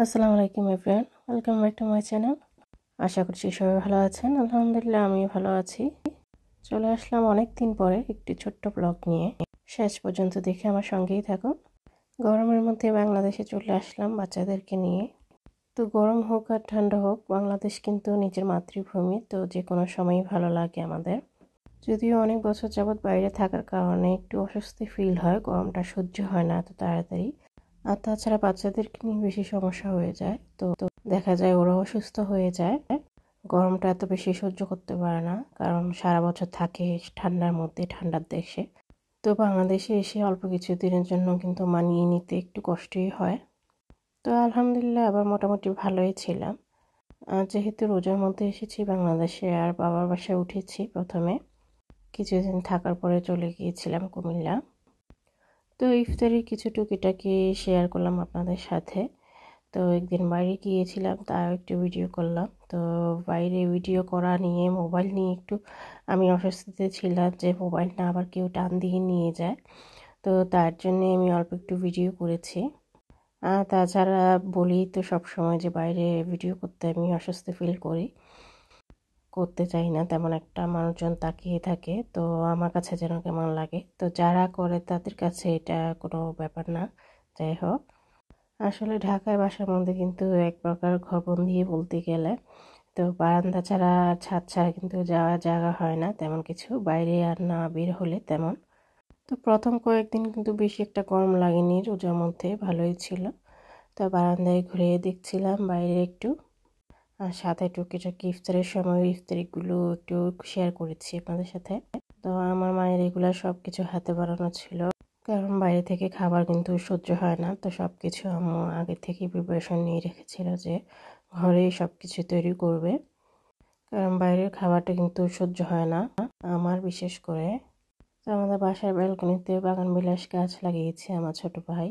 আসসালামু আলাইকুম everyone, welcome back to my channel. আশা করছি সবাই ভালো আছেন। আলহামদুলিল্লাহ আমিও ভালো আছি। চলে আসলাম অনেক দিন পরে একটি ছোট্ট ব্লগ নিয়ে। শেষ পর্যন্ত দেখে আমার সঙ্গেই থাকুন। গরমের মধ্যে বাংলাদেশে চলে আসলাম বাচ্চাদেরকে নিয়ে। তো গরম হোক আর ঠান্ডা হোক, বাংলাদেশ কিন্তু নিজের মাতৃভূমি, তো যে কোনো সময়ই ভালো লাগে আমাদের। যদিও অনেক বছর যাবৎ বাইরে থাকার কারণে একটু অস্বস্তি ফিল হয়, গরমটা সহ্য হয় না এত তাড়াতাড়ি। আর তাছাড়া বাচ্চাদেরকে নিয়ে বেশি সমস্যা হয়ে যায়, তো দেখা যায় ওরা অসুস্থ হয়ে যায়। গরমটা এত বেশি সহ্য করতে পারে না, কারণ সারা বছর থাকে ঠান্ডার মধ্যে, ঠান্ডার দেশে। তো বাংলাদেশে এসে অল্প কিছু দিনের জন্য কিন্তু মানিয়ে নিতে একটু কষ্টই হয়। তো আলহামদুলিল্লাহ আবার মোটামুটি ভালোই ছিলাম। যেহেতু রোজার মধ্যে এসেছি বাংলাদেশে, আর বাবার বাসায় উঠেছি প্রথমে, কিছুদিন থাকার পরে চলে গিয়েছিলাম কুমিল্লা। তো ইফতারি কিছু টুকিটাকি শেয়ার করলাম আপনাদের সাথে। তো একদিন বাইরে গিয়েছিলাম, তাও একটু ভিডিও করলাম। তো বাইরে ভিডিও করা নিয়ে, মোবাইল নিয়ে একটু আমি অস্বস্তিতে ছিলাম যে মোবাইল না আবার কেউ টান দিয়ে নিয়ে যায়। তো তার জন্যে আমি অল্প একটু ভিডিও করেছি। আর তাছাড়া বলি তো সবসময় যে বাইরে ভিডিও করতে আমি অস্বস্তি ফিল করি, করতে চাই না তেমন একটা, মানুষজন তাকিয়ে থাকে, তো আমার কাছে যেন কেমন লাগে। তো যারা করে তাদের কাছে এটা কোনো ব্যাপার না। যাই হোক, আসলে ঢাকায় বাসার মধ্যে কিন্তু এক প্রকার ঘরবন্দি বলতে গেলে। তো বারান্দা ছাড়া, ছাদ ছাড়া কিন্তু যাওয়া জায়গা হয় না তেমন কিছু, বাইরে আর না বের হলে তেমন। তো প্রথম কয়েকদিন কিন্তু বেশি একটা গরম লাগেনি, রোজার মধ্যে ভালোই ছিল। তো বারান্দায় ঘুরে দেখছিলাম বাইরে একটু, আর সাথে টুকিটাকি ইফতারের সময় ইফতারিগুলো একটু শেয়ার করেছি আপনাদের সাথে। তো আমার মায়ের এগুলা সব কিছু হাতে বানানো ছিল, কারণ বাইরে থেকে খাবার কিন্তু সহ্য হয় না। তো সব কিছু আম্মু আগে থেকে প্রিপারেশন নিয়ে রেখেছিল যে ঘরেই সব কিছু তৈরি করবে, কারণ বাইরের খাবারটা কিন্তু সহ্য হয় না আমার বিশেষ করে। তো আমাদের বাসার ব্যালকনিতে বাগানবিলাস গাছ লাগিয়েছে আমার ছোট ভাই,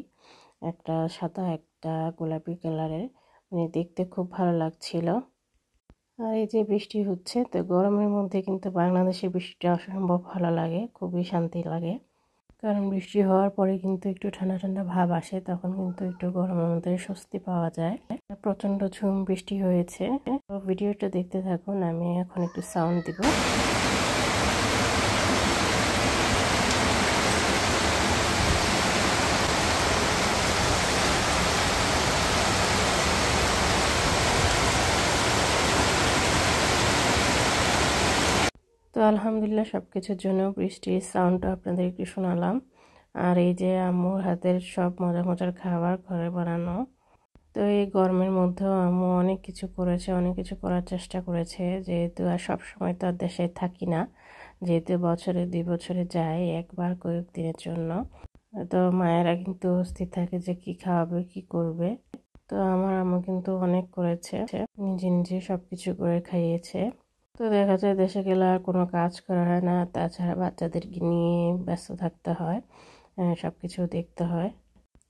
একটা সাদা একটা গোলাপি কালারের, মানে দেখতে খুব ভালো লাগছিল। আর এই যে বৃষ্টি হচ্ছে, তো গরমের মধ্যে কিন্তু বাংলাদেশে বৃষ্টিটা অসম্ভব ভালো লাগে, খুবই শান্তি লাগে। কারণ বৃষ্টি হওয়ার পরে কিন্তু একটু ঠান্ডা ঠান্ডা ভাব আসে, তখন কিন্তু একটু গরমের মধ্যে স্বস্তি পাওয়া যায়। প্রচন্ড ঝুম বৃষ্টি হয়েছে। তো ভিডিওটা দেখতে থাকুন, আমি এখন একটু সাউন্ড দিব। তো আলহামদুলিল্লাহ সবকিছুর জন্য বৃষ্টির সাউন্ডটা আপনাদের একটু শোনালাম। আর এই যে আম্মুর হাতের সব মজার মজার খাবার ঘরে বানানো। তো এই গরমের মধ্যেও আম্মু অনেক কিছু করেছে, অনেক কিছু করার চেষ্টা করেছে, যেহেতু আর সব সময় তো আর দেশে থাকি না, যেহেতু বছরে 2 বছরে যাই একবার কয়েকদিনের জন্য। তো মায়েরা কিন্তু অস্থির থাকে যে কি খাওয়াবে, কি করবে। তো আমার আম্মু কিন্তু অনেক করেছে, নিজে নিজে সবকিছু করে খাইয়েছে। তো দেখা যায় দেশে গেলে আর কোনো কাজ করা হয় না, তাছাড়া বাচ্চাদেরকে নিয়ে ব্যস্ত থাকতে হয়, সবকিছু দেখতে হয়।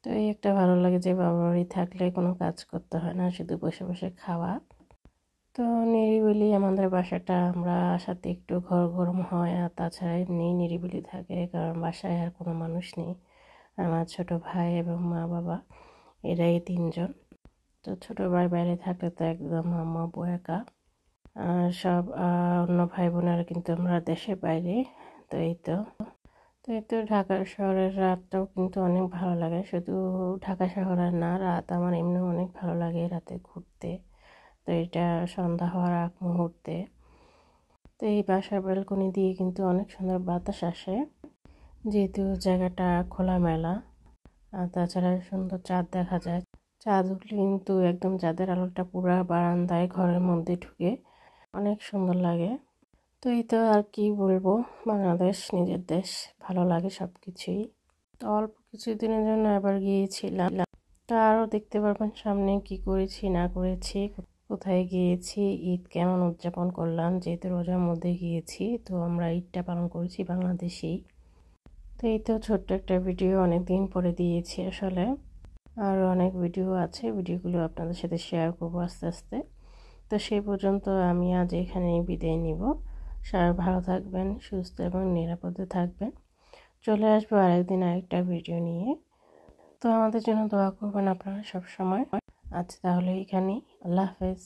তো এই একটা ভালো লাগে যে বাবার বাড়ি থাকলে কোনো কাজ করতে হয় না, শুধু বসে বসে খাওয়া। তো নিরিবিলি আমাদের বাসাটা, আমরা সাথে একটু ঘর গরম হয়, আর তাছাড়া এমনি নিরিবিলি থাকে, কারণ বাসায় আর কোনো মানুষ নেই। আমার ছোট ভাই এবং মা বাবা, এরাই 3জন। তো ছোট ভাই বাইরে থাকলে তো একদম আম্মা আব্বু একা, আর সব অন্য ভাই বোনেরা কিন্তু আমরা দেশের বাইরে। তো এই তো ঢাকা শহরের রাতটাও কিন্তু অনেক ভালো লাগে, শুধু ঢাকা শহরের না, রাত আমার এমনি অনেক ভালো লাগে রাতে ঘুরতে। তো এটা সন্ধ্যা হওয়ার আগ মুহূর্তে। তো এই বাসার ব্যালকনি দিয়ে কিন্তু অনেক সুন্দর বাতাস আসে, যেহেতু জায়গাটা খোলামেলা। আর তাছাড়া সুন্দর চাঁদ দেখা যায়, চাঁদ উঠলে কিন্তু একদম চাঁদের আলোটা পুরা বারান্দায় ঘরের মধ্যে ঢুকে অনেক সুন্দর লাগে। তো এই তো আর কি বলবো, বাংলাদেশ নিজের দেশ, ভালো লাগে সব কিছুই। তো অল্প কিছু দিনের জন্য আবার গিয়েছিলাম, তা আরও দেখতে পারবেন সামনে কি করেছি না করেছি, কোথায় গিয়েছি, ঈদ কেমন উদযাপন করলাম। যেহেতু রোজার মধ্যে গিয়েছি, তো আমরা ঈদটা পালন করেছি বাংলাদেশেই। তো এই তো ছোট্ট একটা ভিডিও অনেক দিন পরে দিয়েছি আসলে, আর অনেক ভিডিও আছে, ভিডিওগুলো আপনাদের সাথে শেয়ার করবো আস্তে আস্তে। তো সেই পর্যন্ত আমি আজ এখানেই বিদায় নিব। সবাই ভালো থাকবেন, সুস্থ এবং নিরাপদে থাকবেন। চলে আসবো আরেকদিন আরেকটা ভিডিও নিয়ে। তো আমাদের জন্য দোয়া করবেন আপনারা সব সময়। আচ্ছা তাহলে এখানেই, আল্লাহ হাফেজ।